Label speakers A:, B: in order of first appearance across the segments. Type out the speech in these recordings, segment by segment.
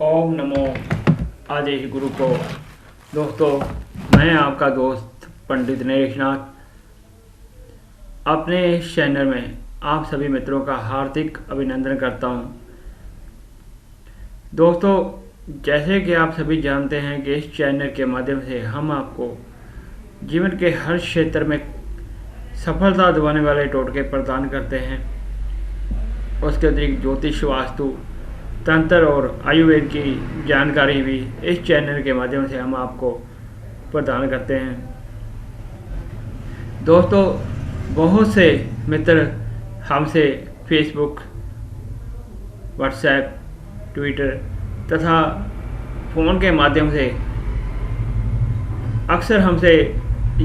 A: ओम नमो आदेश गुरु को। दोस्तों, मैं आपका दोस्त पंडित नरेश नाथ अपने इस चैनल में आप सभी मित्रों का हार्दिक अभिनंदन करता हूं। दोस्तों, जैसे कि आप सभी जानते हैं कि इस चैनल के माध्यम से हम आपको जीवन के हर क्षेत्र में सफलता दिलाने वाले टोटके प्रदान करते हैं। उसके अतिरिक्त ज्योतिष, वास्तु, तंत्र और आयुर्वेद की जानकारी भी इस चैनल के माध्यम से हम आपको प्रदान करते हैं। दोस्तों, बहुत से मित्र हमसे फेसबुक, व्हाट्सएप, ट्विटर तथा फ़ोन के माध्यम से अक्सर हमसे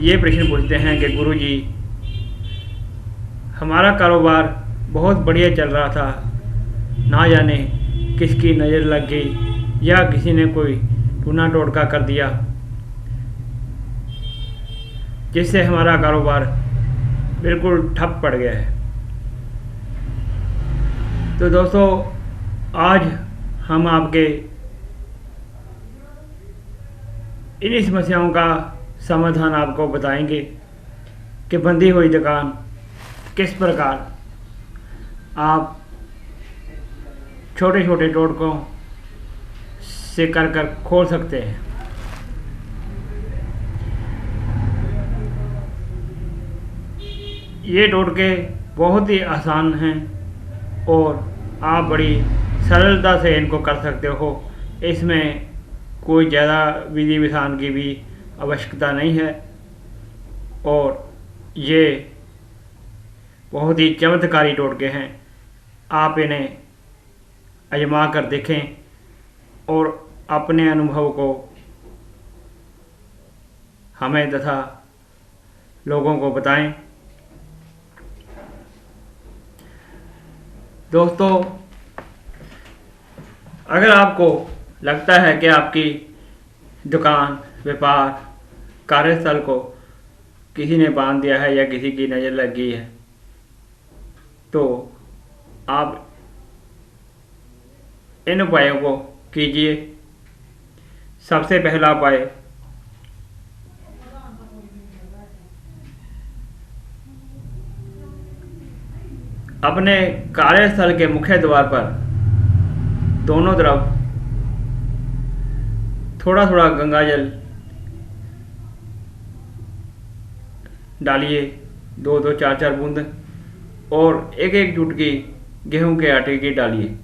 A: ये प्रश्न पूछते हैं कि गुरुजी, हमारा कारोबार बहुत बढ़िया चल रहा था, ना जाने किसकी नज़र लग गई या किसी ने कोई टूना टोटका कर दिया जिससे हमारा कारोबार बिल्कुल ठप पड़ गया है। तो दोस्तों, आज हम आपके इन्हीं समस्याओं का समाधान आपको बताएंगे कि बंधी हुई दुकान किस प्रकार आप छोटे छोटे टोटकों से कर खोल सकते हैं। ये टोटके बहुत ही आसान हैं और आप बड़ी सरलता से इनको कर सकते हो। इसमें कोई ज़्यादा विधि विधान की भी आवश्यकता नहीं है और ये बहुत ही चमत्कारी टोटके हैं। आप इन्हें आजमा कर देखें और अपने अनुभव को हमें तथा लोगों को बताएं। दोस्तों, अगर आपको लगता है कि आपकी दुकान, व्यापार, कार्यस्थल को किसी ने बांध दिया है या किसी की नज़र लग गई है, तो आप इन उपायों को कीजिए। सबसे पहला उपाय, अपने कार्यस्थल के मुख्य द्वार पर दोनों तरफ थोड़ा थोड़ा गंगा जल डालिए, 2-2, 4-4 बूंद, और एक एक चुटकी गेहूं के आटे की डालिए।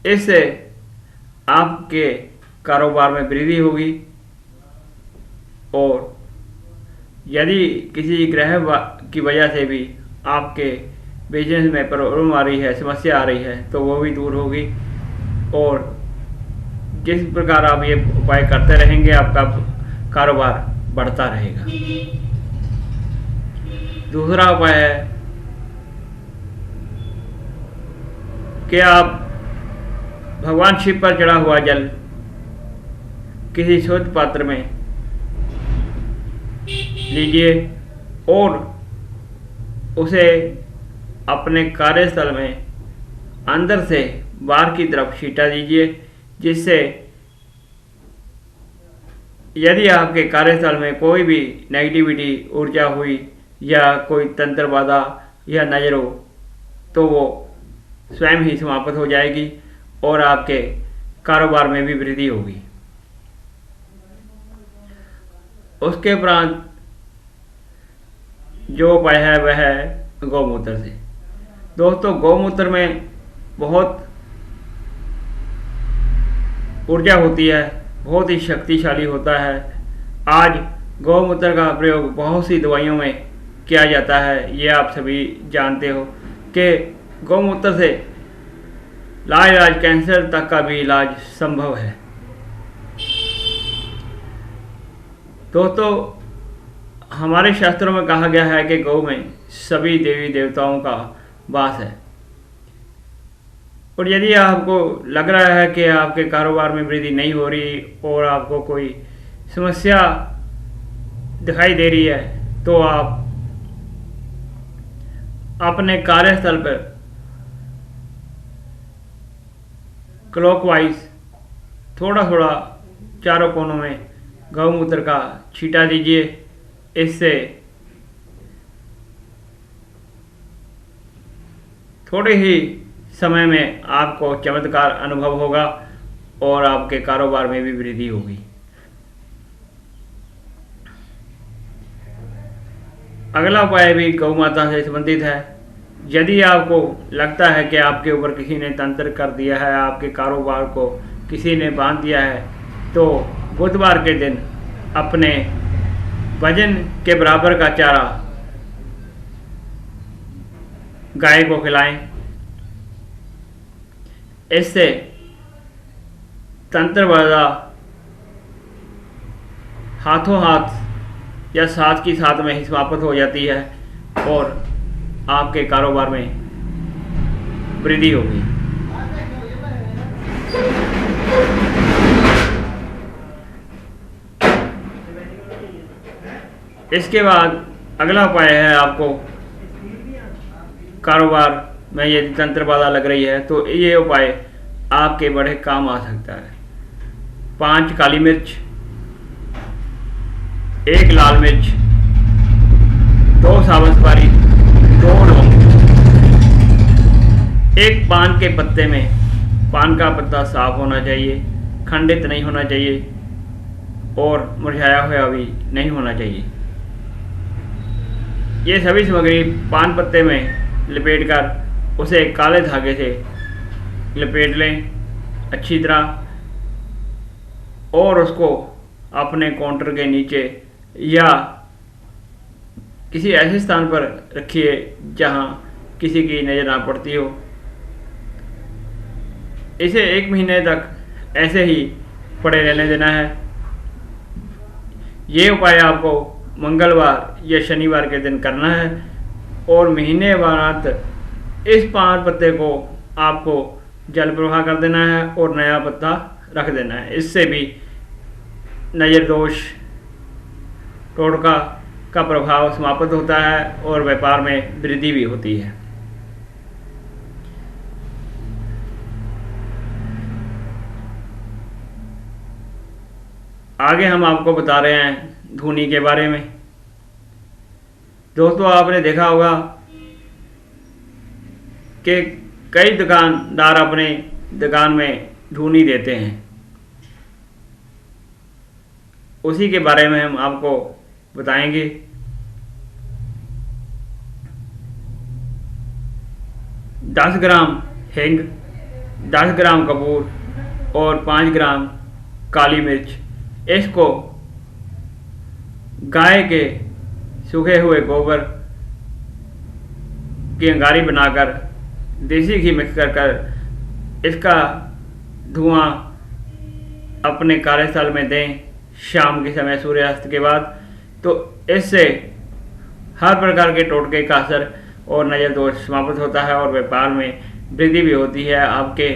A: इससे आपके कारोबार में वृद्धि होगी और यदि किसी ग्रह की वजह से भी आपके बिजनेस में प्रॉब्लम आ रही है, समस्या आ रही है, तो वो भी दूर होगी। और जिस प्रकार आप ये उपाय करते रहेंगे, आपका कारोबार बढ़ता रहेगा। दूसरा उपाय है कि आप भगवान शिव पर चढ़ा हुआ जल किसी शुद्ध पात्र में लीजिए और उसे अपने कार्यस्थल में अंदर से बाहर की तरफ छींटा दीजिए, जिससे यदि आपके कार्यस्थल में कोई भी नेगेटिविटी ऊर्जा हुई या कोई तंत्र बाधा या नजर हो, तो वो स्वयं ही समाप्त हो जाएगी और आपके कारोबार में भी वृद्धि होगी। उसके उपरांत जो उपाय है वह है गौमूत्र से। दोस्तों, गौमूत्र में बहुत ऊर्जा होती है, बहुत ही शक्तिशाली होता है। आज गौमूत्र का प्रयोग बहुत सी दवाइयों में किया जाता है। ये आप सभी जानते हो कि गौमूत्र से लाइलाज कैंसर तक का भी इलाज संभव है। दोस्तों, हमारे शास्त्रों में कहा गया है कि गौ में सभी देवी देवताओं का वास है। और यदि आपको लग रहा है कि आपके कारोबार में वृद्धि नहीं हो रही और आपको कोई समस्या दिखाई दे रही है, तो आप अपने कार्यस्थल पर क्लॉकवाइज थोड़ा थोड़ा चारों कोनों में गौमूत्र का छींटा दीजिए। इससे थोड़े ही समय में आपको चमत्कार अनुभव होगा और आपके कारोबार में भी वृद्धि होगी। अगला उपाय भी गौ माता से संबंधित है। यदि आपको लगता है कि आपके ऊपर किसी ने तंत्र कर दिया है, आपके कारोबार को किसी ने बांध दिया है, तो बुधवार के दिन अपने वजन के बराबर का चारा गाय को खिलाएं। इससे तंत्र बाधा हाथों हाथ या साथ की साथ में ही समाप्त हो जाती है और आपके कारोबार में वृद्धि होगी। इसके बाद अगला उपाय है, आपको कारोबार में यदि तंत्र बाधा लग रही है तो ये उपाय आपके बड़े काम आ सकता है। 5 काली मिर्च, 1 लाल मिर्च, 2 साबुत सुपारी, 2 लौंग, 1 पान के पत्ते में, पान का पत्ता साफ होना चाहिए, खंडित नहीं होना चाहिए और मुरझाया हुआ भी नहीं होना चाहिए। ये सभी सामग्री पान पत्ते में लपेटकर उसे काले धागे से लपेट लें अच्छी तरह और उसको अपने काउंटर के नीचे या किसी ऐसे स्थान पर रखिए जहां किसी की नज़र ना पड़ती हो। इसे 1 महीने तक ऐसे ही पड़े रहने देना है। ये उपाय आपको मंगलवार या शनिवार के दिन करना है और महीने बाद इस पान पत्ते को आपको जल प्रवाह कर देना है और नया पत्ता रख देना है। इससे भी नज़र दोष टोटका का प्रभाव समाप्त होता है और व्यापार में वृद्धि भी होती है। आगे हम आपको बता रहे हैं धूनी के बारे में। दोस्तों, आपने देखा होगा कि कई दुकानदार अपने दुकान में धूनी देते हैं। उसी के बारे में हम आपको बताएंगे। दस ग्राम हींग, 10 ग्राम कपूर और 5 ग्राम काली मिर्च, इसको गाय के सूखे हुए गोबर की अंगारी बनाकर देसी घी मिक्स कर इसका धुआं अपने कार्यस्थल में दें शाम के समय सूर्यास्त के बाद। तो इससे हर प्रकार के टोटके का असर और नज़र दोष समाप्त होता है और व्यापार में वृद्धि भी होती है। आपके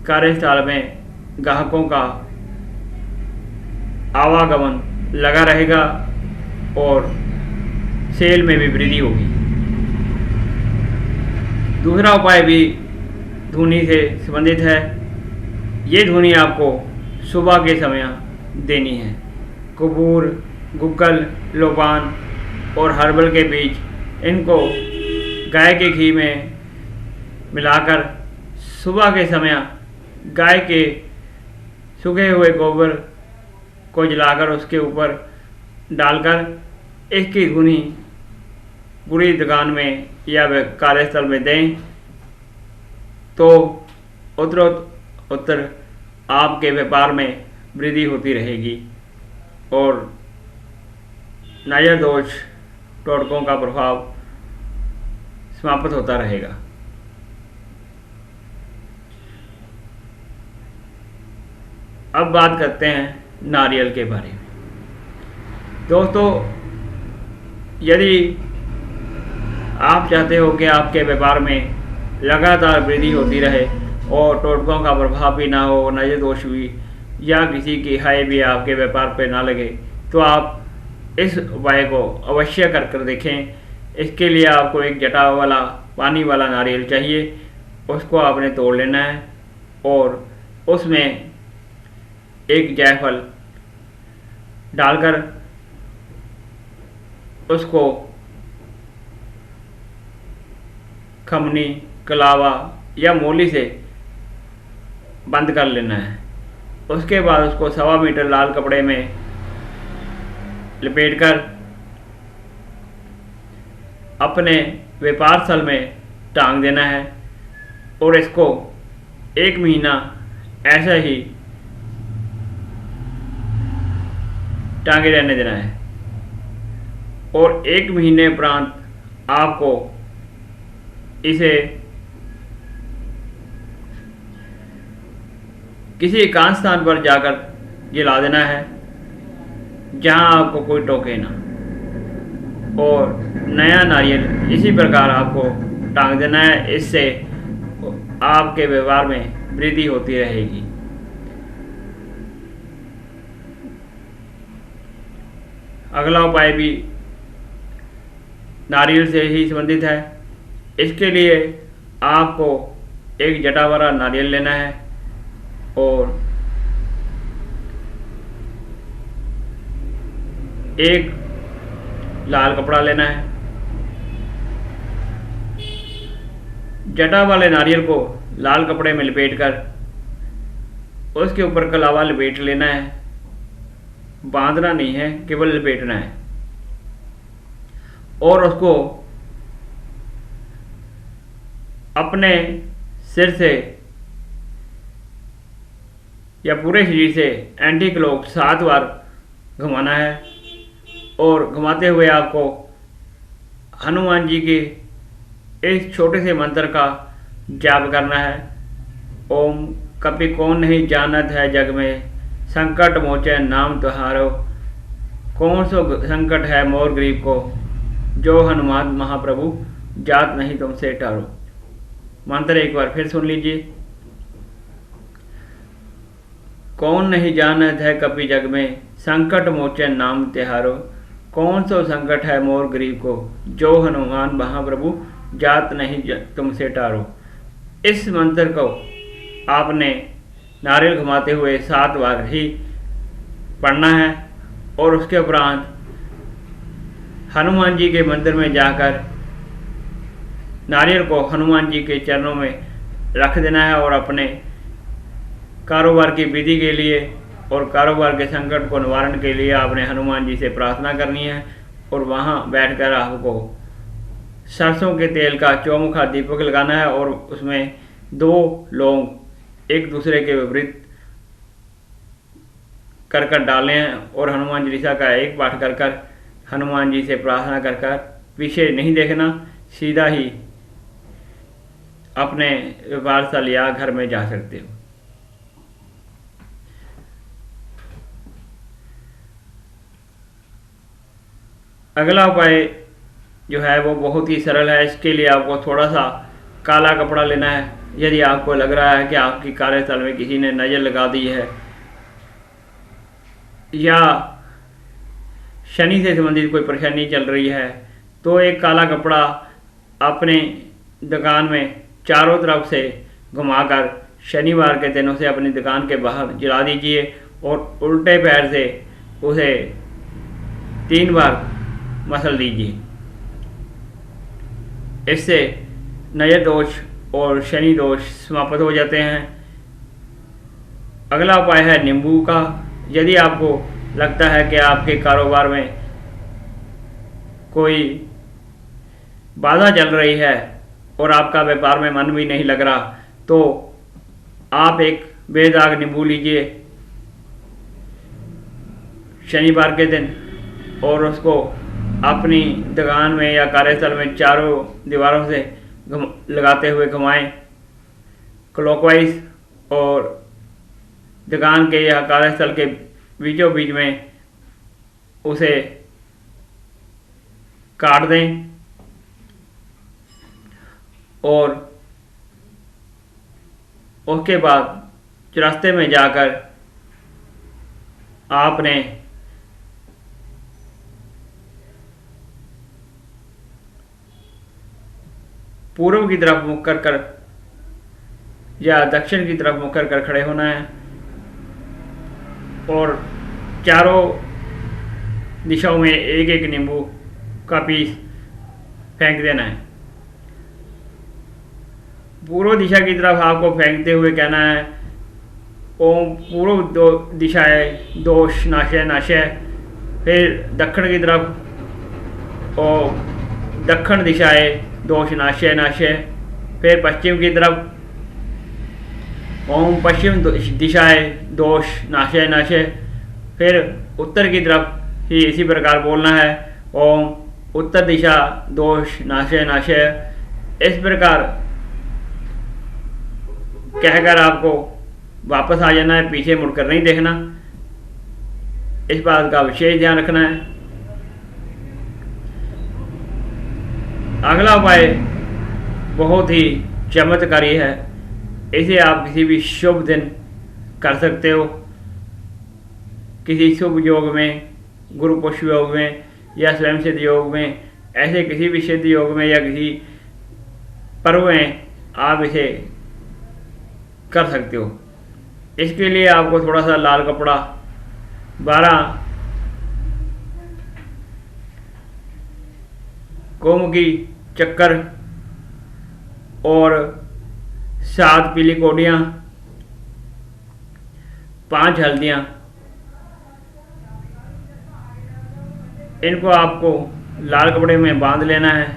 A: कार्यस्थल में ग्राहकों का आवागमन लगा रहेगा और सेल में भी वृद्धि होगी। दूसरा उपाय भी धूनी से संबंधित है। ये धूनी आपको सुबह के समय देनी है। कपूर, गुग्गल, लोबान और हर्बल के बीज, इनको गाय के घी में मिलाकर सुबह के समय गाय के सूखे हुए गोबर को जलाकर उसके ऊपर डालकर इसकी धुनी पूरी दुकान में या कार्यस्थल में दें तो उत्तर आपके व्यापार में वृद्धि होती रहेगी और नज़र दोष टोटकों का प्रभाव समाप्त होता रहेगा। अब बात करते हैं नारियल के बारे में। दोस्तों, यदि आप चाहते हो कि आपके व्यापार में लगातार वृद्धि होती रहे और टोटकों का प्रभाव भी ना हो, नज़र दोष भी या किसी की हाय भी आपके व्यापार पर ना लगे, तो आप इस उपाय को अवश्य कर देखें। इसके लिए आपको एक जटा वाला पानी वाला नारियल चाहिए। उसको आपने तोड़ लेना है और उसमें एक जायफल डालकर उसको खमनी, कलावा या मोली से बंद कर लेना है। उसके बाद उसको 1.25 मीटर लाल कपड़े में लपेटकर अपने व्यापार स्थल में टांग देना है और इसको 1 महीना ऐसा ही टांगे रहने देना है। और 1 महीने उपरांत आपको इसे किसी एकांत स्थान पर जाकर जला देना है जहां आपको कोई टोके ना। और नया नारियल इसी प्रकार आपको टांग देना है। इससे आपके व्यवहार में वृद्धि होती रहेगी। अगला उपाय भी नारियल से ही संबंधित है। इसके लिए आपको एक जटा भरा नारियल लेना है और एक लाल कपड़ा लेना है। जटा वाले नारियल को लाल कपड़े में लपेटकर उसके ऊपर कलावा लपेट लेना है। बांधना नहीं है, केवल लपेटना है। और उसको अपने सिर से या पूरे शरीर से एंटी क्लॉक 7 बार घुमाना है। और घुमाते हुए आपको हनुमान जी के इस छोटे से मंत्र का जाप करना है। ओम कपि कौन नहीं जानत है जग में, संकट मोचे नाम तुहारो, कौन सो संकट है मोर गरीब को, जो हनुमान महाप्रभु जात नहीं तुमसे टारो। मंत्र एक बार फिर सुन लीजिए। कौन नहीं जानत है कपि जग में, संकट मोचे नाम तिहारो, कौन सो संकट है मोर गरीब को, जो हनुमान महाप्रभु जात नहीं तुमसे टारो। इस मंत्र को आपने नारियल घुमाते हुए 7 बार ही पढ़ना है। और उसके उपरांत हनुमान जी के मंदिर में जाकर नारियल को हनुमान जी के चरणों में रख देना है और अपने कारोबार की वृद्धि के लिए और कारोबार के संकट को निवारण के लिए आपने हनुमान जी से प्रार्थना करनी है। और वहाँ बैठकर आपको सरसों के तेल का चौमुखा दीपक लगाना है और उसमें 2 लौंग एक दूसरे के विपरीत कर कर डालें हैं और हनुमान चालीसा का एक पाठ कर कर हनुमान जी से प्रार्थना कर कर पीछे नहीं देखना, सीधा ही अपने व्यापार स्थल या घर में जा सकते हो। अगला उपाय जो है वो बहुत ही सरल है। इसके लिए आपको थोड़ा सा काला कपड़ा लेना है। यदि आपको लग रहा है कि आपकी कार्यस्थल में किसी ने नज़र लगा दी है या शनि से संबंधित कोई परेशानी चल रही है, तो एक काला कपड़ा अपने दुकान में चारों तरफ से घुमाकर शनिवार के दिन उसे अपनी दुकान के बाहर जला दीजिए और उल्टे पैर से उसे 3 बार मसल दीजिए। इससे नजर दोष और शनि दोष समाप्त हो जाते हैं। अगला उपाय है नींबू का। यदि आपको लगता है कि आपके कारोबार में कोई बाधा चल रही है और आपका व्यापार में मन भी नहीं लग रहा, तो आप एक बेदाग नींबू लीजिए शनिवार के दिन और उसको अपनी दुकान में या कार्यस्थल में चारों दीवारों से लगाते हुए घुमाएं क्लॉकवाइज और दुकान के या कार्यस्थल के बीचों बीच में उसे काट दें। और उसके बाद रास्ते में जाकर आपने पूर्व की तरफ मुख कर या दक्षिण की तरफ मुख कर खड़े होना है और चारों दिशाओं में एक एक नींबू का पीस फेंक देना है। पूर्व दिशा की तरफ आपको फेंकते हुए कहना है ओम पूर्व दो दिशाएं दोष नाशय नाशय। फिर दक्षिण की तरफ ओम दक्षिण दिशाएं दोष नाशय नाशय। फिर पश्चिम की तरफ ओम पश्चिम दिशाएं दोष नाशय नाशय। फिर उत्तर की तरफ ही इसी प्रकार बोलना है ओम उत्तर दिशा दोष नाशय नाशय। इस प्रकार कहकर आपको वापस आ जाना है, पीछे मुड़कर नहीं देखना। इस बात का विशेष ध्यान रखना है। अगला उपाय बहुत ही चमत्कारी है। इसे आप किसी भी शुभ दिन कर सकते हो, किसी शुभ योग में, गुरु पुष्प योग में या स्वयं सिद्ध योग में, ऐसे किसी भी सिद्ध योग में या किसी पर्व में आप इसे कर सकते हो। इसके लिए आपको थोड़ा सा लाल कपड़ा 12 गोमुखी चक्कर और 7 पीली कोडियाँ, 5 हल्दियाँ, इनको आपको लाल कपड़े में बांध लेना है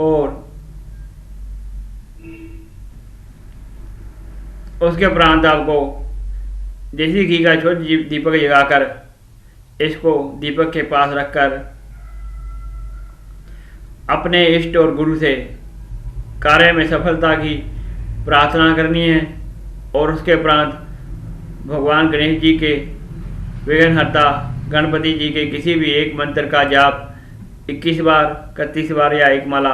A: और उसके उपरांत आपको देसी घी का छोटा दीपक जगाकर इसको दीपक के पास रखकर अपने इष्ट और गुरु से कार्य में सफलता की प्रार्थना करनी है और उसके उपरांत भगवान गणेश जी के, विघ्नहर्ता गणपति जी के किसी भी एक मंत्र का जाप 21 बार, 31 बार या एक माला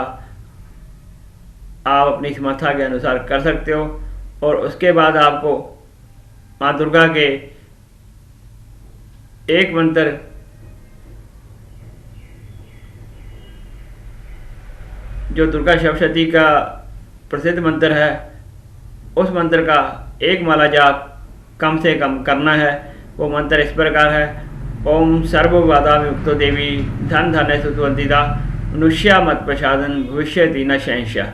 A: आप अपनी समर्था के अनुसार कर सकते हो। और उसके बाद आपको माँ दुर्गा के एक मंत्र जो दुर्गा सप्तशती का प्रसिद्ध मंत्र है, उस मंत्र का एक माला जाप कम से कम करना है। वो मंत्र इस प्रकार है ओम सर्वबाधा मुक्तो देवी धन धन सुतवंतिता मनुष्या मत प्रसादन भविष्यति न संशय।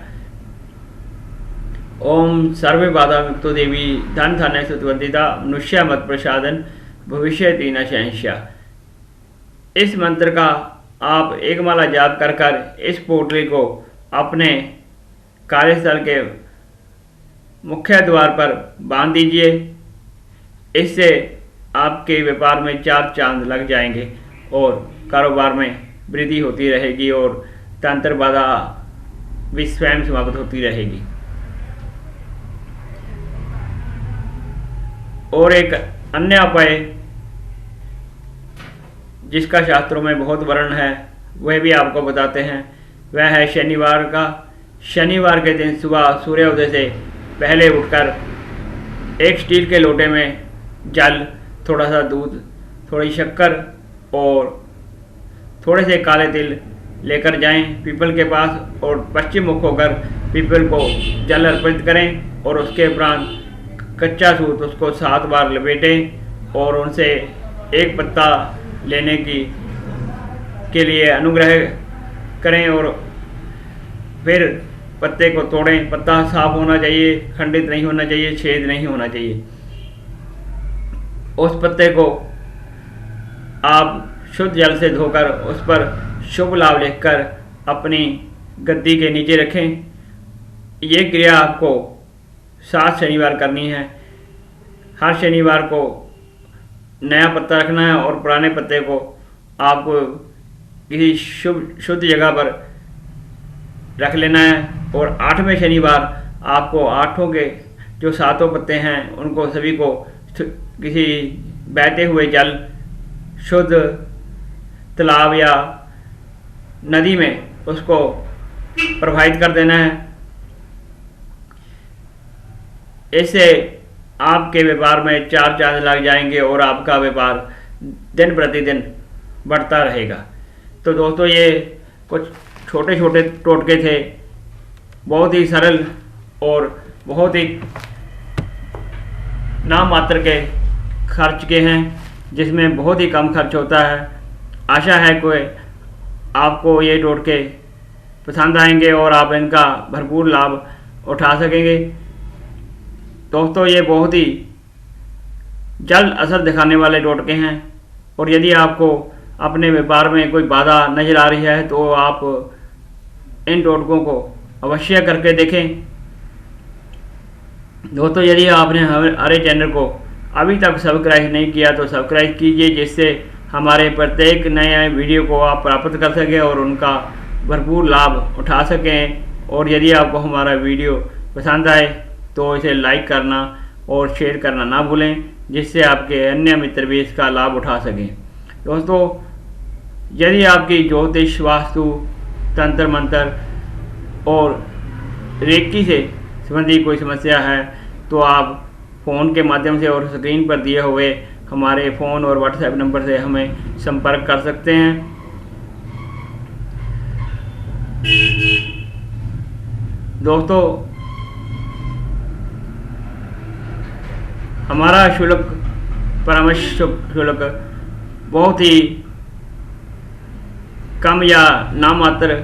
A: ओम सर्वे बाधा मुक्तो देवी धन धन सुतवंतिता मनुष्या मत प्रसादन भविष्यति न संशय। इस मंत्र का आप एक माला जाप कर कर इस पोटली को अपने कार्यस्थल के मुख्य द्वार पर बांध दीजिए। इससे आपके व्यापार में 4 चांद लग जाएंगे और कारोबार में वृद्धि होती रहेगी और तंत्र बाधा भी स्वयं समाप्त होती रहेगी। और एक अन्य उपाय जिसका शास्त्रों में बहुत वर्णन है वह भी आपको बताते हैं। वह है शनिवार का। शनिवार के दिन सुबह सूर्योदय से पहले उठकर एक स्टील के लोटे में जल, थोड़ा सा दूध, थोड़ी शक्कर और थोड़े से काले तिल लेकर जाएं पीपल के पास और पश्चिम मुख होकर पीपल को जल अर्पित करें और उसके उपरांत कच्चा सूत उसको 7 बार लपेटें और उनसे एक पत्ता लेने के लिए अनुग्रह करें और फिर पत्ते को तोड़ें। पत्ता साफ होना चाहिए, खंडित नहीं होना चाहिए, छेद नहीं होना चाहिए। उस पत्ते को आप शुद्ध जल से धोकर उस पर शुभ लाभ लिखकर अपनी गद्दी के नीचे रखें। ये क्रिया आपको 7 शनिवार करनी है। हर शनिवार को नया पत्ता रखना है और पुराने पत्ते को आपको किसी शुद्ध जगह पर रख लेना है। और 8वें शनिवार आपको 8 के जो 7 पत्ते हैं उनको सभी को किसी बहते हुए जल, शुद्ध तालाब या नदी में उसको प्रवाहित कर देना है। इससे आपके व्यापार में 4 चांद लग जाएंगे और आपका व्यापार दिन प्रतिदिन बढ़ता रहेगा। तो दोस्तों, ये कुछ छोटे छोटे टोटके थे, बहुत ही सरल और बहुत ही नाम मात्र के खर्च के हैं, जिसमें बहुत ही कम खर्च होता है। आशा है कोई आपको ये टोटके पसंद आएंगे और आप इनका भरपूर लाभ उठा सकेंगे। दोस्तों, ये बहुत ही जल्द असर दिखाने वाले टोटके हैं, और यदि आपको अपने व्यापार में कोई बाधा नज़र आ रही है तो आप इन टोटकों को अवश्य करके देखें। दोस्तों, यदि आपने हमारे चैनल को अभी तक सब्सक्राइब नहीं किया तो सब्सक्राइब कीजिए, जिससे हमारे प्रत्येक नए वीडियो को आप प्राप्त कर सकें और उनका भरपूर लाभ उठा सकें। और यदि आपको हमारा वीडियो पसंद आए तो इसे लाइक करना और शेयर करना ना भूलें, जिससे आपके अन्य मित्र भी इसका लाभ उठा सकें। दोस्तों, यदि आपकी ज्योतिष, वास्तु, तंत्र मंत्र और रेकी से संबंधी कोई समस्या है तो आप फ़ोन के माध्यम से और स्क्रीन पर दिए हुए हमारे फ़ोन और व्हाट्सएप नंबर से हमें संपर्क कर सकते हैं। दोस्तों, हमारा परामर्श शुल्क बहुत ही कम या नामात्र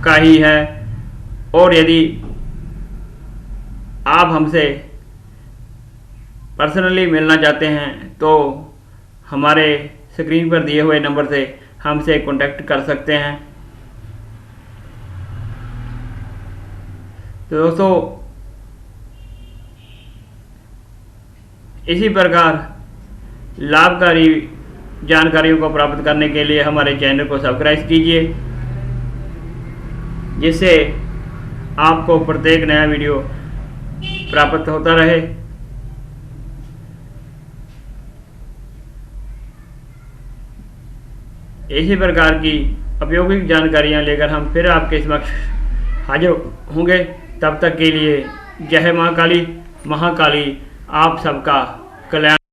A: का ही है, और यदि आप हमसे पर्सनली मिलना चाहते हैं तो हमारे स्क्रीन पर दिए हुए नंबर से हमसे कांटेक्ट कर सकते हैं। तो दोस्तों, इसी प्रकार लाभकारी जानकारियों को प्राप्त करने के लिए हमारे चैनल को सब्सक्राइब कीजिए, जिससे आपको प्रत्येक नया वीडियो प्राप्त होता रहे। इसी प्रकार की उपयोगी जानकारियां लेकर हम फिर आपके समक्ष हाजिर होंगे। तब तक के लिए जय मां काली, महाकाली आप सबका कल्याण।